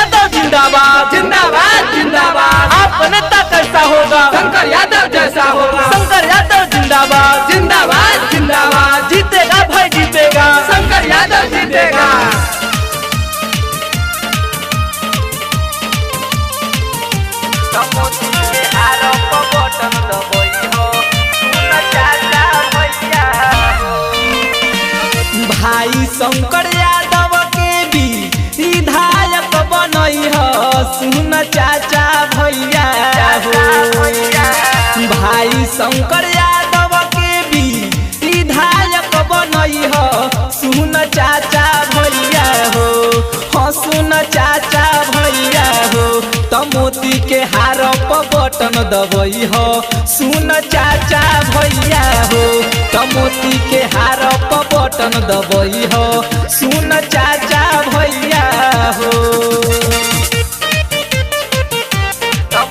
यादव जिंदाबाद जिंदाबाद जिंदाबाद। आपका नेता कैसा होगा? शंकर यादव जैसा होगा। शंकर यादव जिंदाबाद जिंदाबाद जिंदाबाद। जीतेगा भाई जीतेगा, शंकर यादव जीतेगा। भाई शंकर यादव के भी विधायक बनई हो, सुन चाचा भैया हो। भाई शंकर यादव के भी विधायक बनई हो, सुन चाचा भैया हो। हाँ सुन चाचा भैया हो, मोती के हार पर बटन दबई हो, सुन चाचा भैया हो। मोती के हार पर बटन दबई हो, सुन चाचा भैया हो।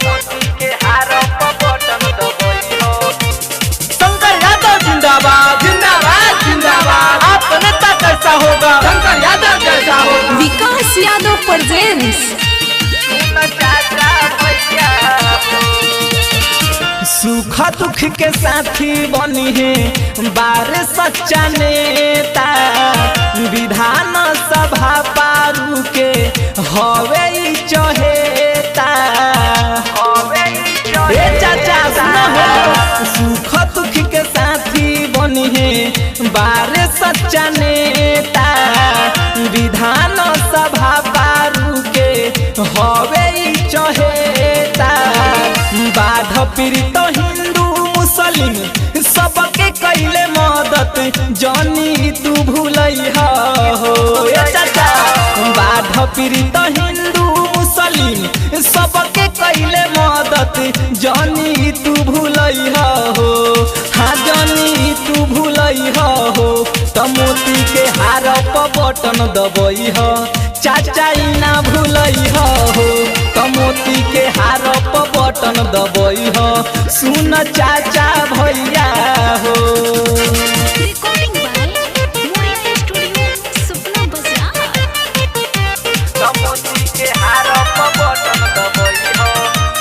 मोती के हार पर बटन दबई हो। शंकर यादव जिंदाबाद जिंदाबाद जिंदाबाद। आपका नेता कैसा होगा? शंकर यादव जैसा होगा। विकास यादव प्रेजेंट्स। सुख दुख के साथी बनी है बार सच्चा नेता, विधान सभा पारू के हवे चहेता। ए चाचा सुनो हो, सुख दुख के साथी बनी है बार सच्चा नेता, विधान सभा पारू के हवे चहेता। बाढ़ पीड़ित हिंदू मुस्लिम सबके कैले मदद, जानी तू भूलई हो। चाचा बाढ़ पीड़ित हिंदू मुस्लिम सबके कैले मदद, जानी तू भूलई हो। हाँ जानी तू भूलई हो। मोती के हार पर बटन दबई हो, चाचा ना भूलई हो। मोती के हार पर बटन दबई हो, सुन चाचा भैया हो। रिकॉर्डिंग बाय मोरिया स्टूडियो सपना बाजार। मोती के हार पर बटन दबई हो,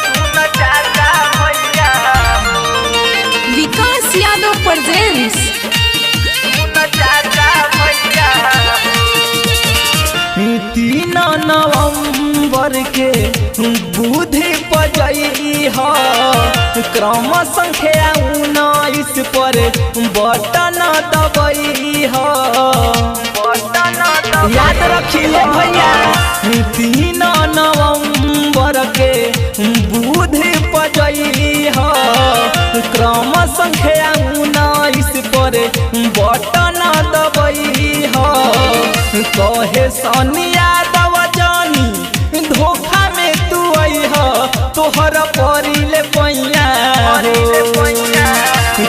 सुन चाचा भैया हो। विकास यादव प्रेजेंट्स। सुन चाचा भैया हो। 3 नवंबर के बुद्धि पजई हो, क्रम संख्या 19 पर बटन दबई हो। याद रखिए भैया 3 नवंबर के बुद्धि पजई हो, क्रम संख्या 19 पर बटन दबई हो। कहे सनी यादव जानी धोखा में तू आई हो, तोहर परिले पैया हो।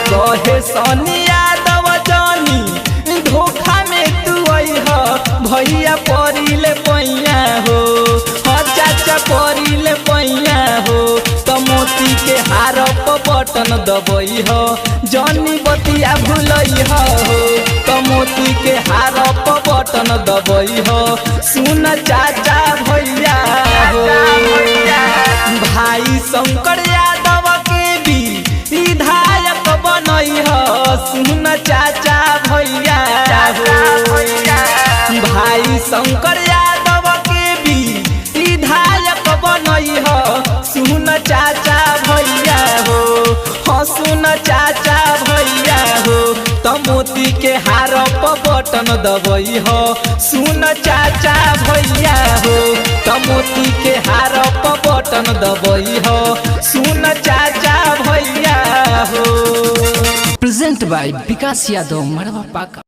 कहे सनी यादव जानी धोखा में तू आई हो, भैया परिले पैया हो। हाँ चाचा परिले पैया हो। मोती के हार पर बटन दबई हो, जानी बतिया भूलई हो। मोती के हार पर बटन दबई हो, सुन चाचा भैया हो। भाई शंकर यादव के भी विधायक बनई हो, सुन चाचा भैया हो। भाई शंकर यादव के भी विधायक बनई हो, सुन चाचा भैया हो। हाँ सुन चाचा भैया हो। मोती के हार पर बटन दबई हो, सुन चाचा भैया हो। मोती के हार पर बटन दबई हो, सुन चाचा भैया हो। प्रेजेंट बाय विकास यादव मरवा पाका।